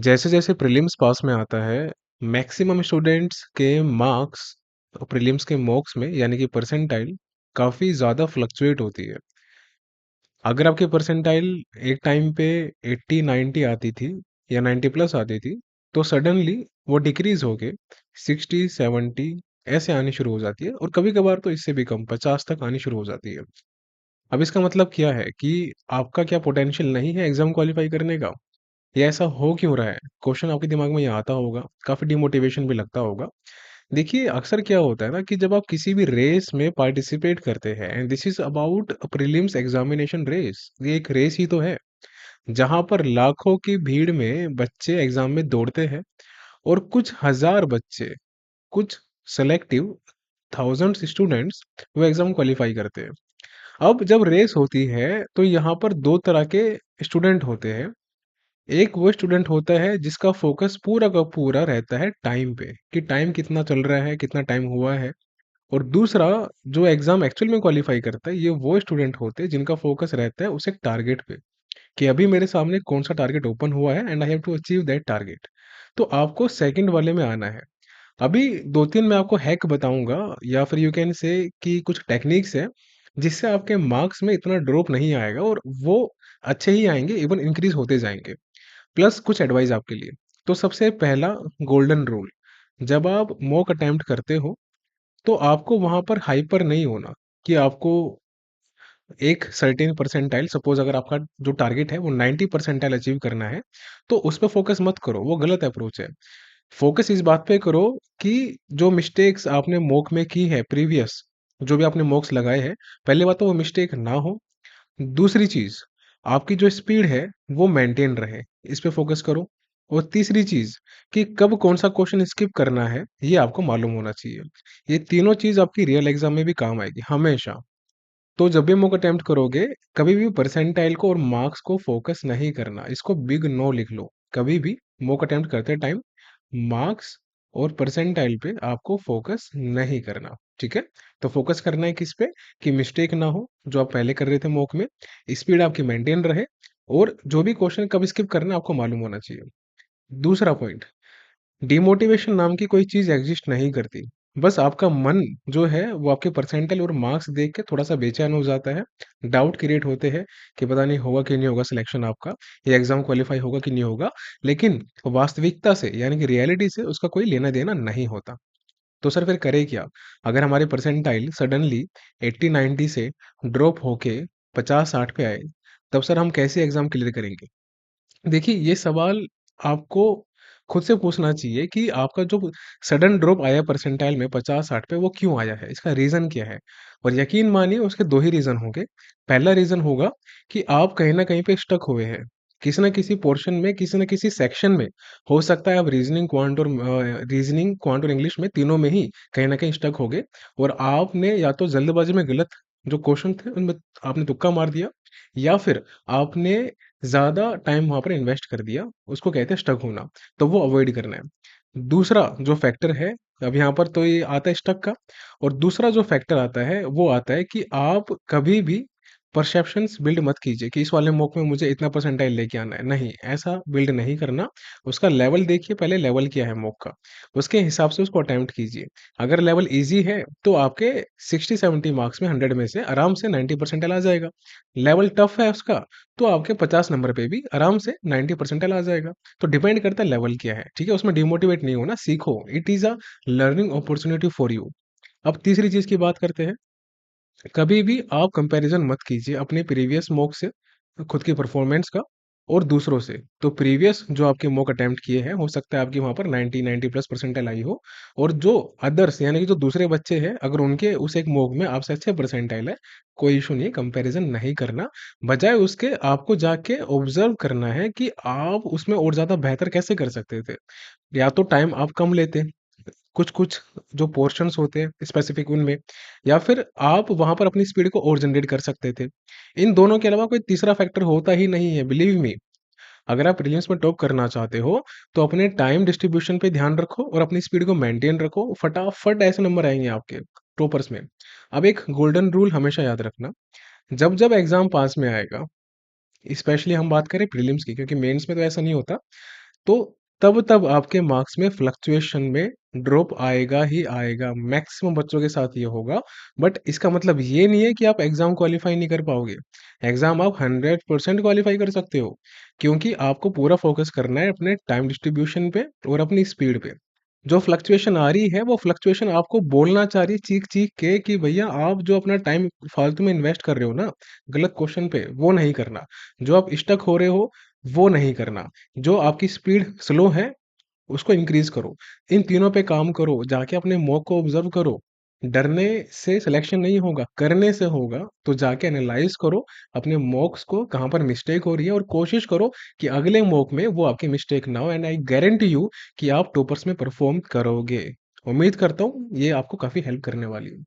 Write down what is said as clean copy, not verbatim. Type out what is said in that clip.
जैसे-जैसे प्रीलिम्स पास में आता है, मैक्सिमम स्टूडेंट्स के मार्क्स प्रीलिम्स के मॉक्स में यानी कि परसेंटाइल काफ़ी ज़्यादा फ्लक्चुएट होती है। अगर आपकी परसेंटाइल एक टाइम पे 80-90 आती थी या 90 प्लस आती थी, तो सडनली वो डिक्रीज़ होके 60-70 ऐसे आनी शुरू हो जाती है और कभी-कभार तो इससे भी कम 50 तक आनी शुरू हो जाती है। अब इसका मतलब क्या है कि आपका क्या पोटेंशियल नहीं है एग्ज़ाम क्वालीफाई करने का? या ऐसा हो क्यों रहा है? क्वेश्चन आपके दिमाग में ये आता होगा, काफ़ी डिमोटिवेशन भी लगता होगा। देखिए, अक्सर क्या होता है ना कि जब आप किसी भी रेस में पार्टिसिपेट करते हैं and this is about prelims examination race, ये एक रेस ही तो है, जहाँ पर लाखों की भीड़ में बच्चे एग्ज़ाम में दौड़ते हैं और कुछ हज़ार बच्चे, कुछ सेलेक्टिव थाउज़ेंड्स स्टूडेंट्स वो एग्ज़ाम क्वालीफाई करते हैं। अब जब रेस होती है, तो यहाँ पर 2 तरह के स्टूडेंट होते हैं। एक वो स्टूडेंट होता है जिसका फोकस पूरा का पूरा रहता है टाइम पे कि टाइम कितना चल रहा है, कितना टाइम हुआ है। और दूसरा जो एग्जाम एक्चुअल में क्वालिफाई करता है, ये वो स्टूडेंट होते हैं जिनका फोकस रहता है उस एक टारगेट पे कि अभी मेरे सामने कौन सा टारगेट ओपन हुआ है and I have to achieve that target. तो आपको सेकंड वाले में आना है। अभी 2-3 मैं आपको हैक बताऊंगा या फिर यू कैन से कि कुछ टेक्निक्स है जिससे आपके मार्क्स में इतना ड्रॉप नहीं आएगा और वो अच्छे ही आएंगे, इवन इंक्रीज होते जाएंगे। प्लस कुछ एडवाइस आपके लिए। तो सबसे पहला गोल्डन रूल, जब आप मॉक अटेम्प्ट करते हो, तो आपको वहाँ पर हाइपर नहीं होना कि आपको एक सर्टेन परसेंटाइल, सपोज़ अगर आपका जो टारगेट है वो 90 परसेंटाइल अचीव करना है, तो उस पे फ़ोकस मत करो, वो गलत अप्रोच है। फ़ोकस इस बात पे करो कि जो मिस्टेक्स आपने मॉक में की है प्रीवियस, जो भी आपने मॉक्स लगाए हैं, पहली बात तो वो मिस्टेक ना हो। दूसरी चीज़, आपकी जो स्पीड है, वो मेंटेन रहे, इस पे फ़ोकस करो। और तीसरी चीज़ कि कब कौन-सा क्वेश्चन स्किप करना है, ये आपको मालूम होना चाहिए। ये तीनों चीज़ आपकी रियल एग्ज़ाम में भी काम आएगी, हमेशा। तो जब भी मॉक अटेम्प्ट करोगे, कभी भी परसेंटाइल को और मार्क्स को फ़ोकस नहीं करना, इसको बिग नो लिख लो। कभी भी मॉक अटेम्प्ट करते टाइम मार्क्स और परसेंटाइल पे आपको फ़ोकस नहीं करना, ठीक है? तो फ़ोकस करना है किस पे? कि मिस्टेक ना हो, जो आप पहले कर रहे थे मॉक में, स्पीड आपकी मेंटेन रहे और जो भी क्वेश्चन कब स्किप करना है आपको मालूम होना चाहिए। दूसरा पॉइंट, डिमोटिवेशन नाम की कोई चीज़ एग्ज़िस्ट नहीं करती। बस आपका मन जो है वो आपके परसेंटाइल और मार्क्स देख के थोड़ा-सा बेचैन हो जाता है। डाउट क्रिएट होते हैं कि पता नहीं होगा कि नहीं होगा सिलेक्शन आपका, ये एग्ज़ाम क्वालीफाई होगा कि नहीं होगा। लेकिन वास्तविकता से यानी कि रियलिटी से उसका कोई लेना-देना नहीं होता। तो सर फिर करें क्या? अगर हमारे परसेंटाइल सडनली 80-90 से ड्रॉप होके 50-60 पे आए, तब सर हम कैसे एग्ज़ाम क्लियर करेंगे? देखिए, ये सवाल आपको खुद से पूछना चाहिए कि आपका जो सडन ड्रॉप आया परसेंटाइल में 50-60 पे, वो क्यों आया है? इसका रीज़न क्या है? और यकीन मानिए उसके 2 ही रीज़न होंगे। पहला रीज़न होगा कि आप कहीं न कहीं पे स्टक हुए हैं। किसी न किसी पोर्शन में, किसी न किसी सेक्शन में, हो सकता है आप रीज़निंग, क्वांट और इंग्लिश में तीनों में ही कहीं न कहीं स्टक हो गए और आपने या तो जल्दबाज़ी में गलत जो क्वेश्चन थे, उनमें आपने तुक्का मार दिया या फिर आपने ज़्यादा टाइम वहाँ पर इन्वेस्ट कर दिया, उसको कहते हैं स्टक होना, तो वो अवॉइड करना है। दूसरा जो फैक्टर है, अब यहाँ पर तो ये आता है स्टक का। और दूसरा जो फैक्टर आता है, वो आता है कि आप कभी भी परसेप्शंस बिल्ड मत कीजिए कि इस वाले मॉक में मुझे इतना परसेंटाइल लेके आना है, नहीं, ऐसा बिल्ड नहीं करना। उसका लेवल देखिए पहले, लेवल क्या है मॉक का, उसके हिसाब से उसको अटेम्प्ट कीजिए। अगर लेवल ईज़ी है, तो आपके 60-70 मार्क्स में 100 में से आराम से 90 परसेंटाइल आ जाएगा। लेवल टफ है उसका, तो आपके 50 नंबर पे भी आराम से 90 परसेंटाइल आ जाएगा। तो डिपेंड करता है लेवल क्या है, ठीक है? उसमें डिमोटिवेट नहीं होना, सीखो। It is a learning opportunity for you. अब तीसरी चीज़ की बात करते हैं। कभी भी आप कंपैरिज़न मत कीजिए अपने प्रीवियस मॉक से, खुद की परफॉर्मेंस का और दूसरों से। तो प्रीवियस जो आपके मॉक अटेम्प्ट किए हैं, हो सकता है आपकी वहाँ पर 90 प्लस परसेंटाइल आई हो और जो अदर्स यानी कि जो दूसरे बच्चे हैं, अगर उनके उस एक मॉक में आपसे अच्छे परसेंटाइल है, कोई इश्यू नहीं है, कंपैरिज़न नहीं करना। बजाय उसके आपको जाके ऑब्ज़र्व करना है कि आप उसमें और ज़्यादा बेहतर कैसे कर सकते थे। या तो टाइम आप कम लेते, कुछ-कुछ जो पोर्शंस होते हैं स्पेसिफिक उनमें, या फिर आप वहाँ पर अपनी स्पीड को और जनरेट कर सकते थे। इन दोनों के अलावा कोई तीसरा फैक्टर होता ही नहीं है, बिलीव मी। अगर आप प्रीलिम्स में टॉप करना चाहते हो, तो अपने टाइम डिस्ट्रीब्यूशन पे ध्यान रखो और अपनी स्पीड को मेंटेन रखो, फटाफट ऐसे नंबर आएँगे आपके टॉपर्स में। अब एक गोल्डन रूल हमेशा याद रखना, जब-जब एग्ज़ाम पास में आएगा, स्पेशली हम बात करें प्रीलिम्स की, क्योंकि मेंस में तो ऐसा नहीं होता। तो तब आपके मार्क्स में फ्लक्चुएशन में ड्रॉप आएगा ही आएगा। मैक्सिमम बच्चों के साथ ये होगा। बट इसका मतलब ये नहीं है कि आप एग्जाम क्वालिफाई नहीं कर पाओगे। एग्जाम आप 100% क्वालिफाई कर सकते हो, क्योंकि आपको पूरा फोकस करना है अपने टाइम डिस्ट्रीब्यूशन पे और अपनी स्पीड पे। जो फ्लक्चुएशन आ रही है वो फ्लक्चुएशन आपको बोलना चाह रही है चीख चीख के कि भैया आप जो अपना टाइम फालतू में इन्वेस्ट कर रहे हो ना गलत क्वेश्चन पे, वो नहीं करना। जो आप स्टक हो रहे हो वो नहीं करना। जो आपकी स्पीड स्लो है उसको इंक्रीज करो। इन तीनों पे काम करो, जाके अपने मॉक को ऑब्जर्व करो। डरने से सिलेक्शन नहीं होगा, करने से होगा। तो जाके एनालाइज करो अपने मॉक्स को, कहाँ पर मिस्टेक हो रही है, और कोशिश करो कि अगले मॉक में वो आपकी मिस्टेक ना हो। एंड आई गारंटी यू कि आप टॉपर्स में परफॉर्म करोगे। उम्मीद करता हूँ ये आपको काफी हेल्प करने वाली है।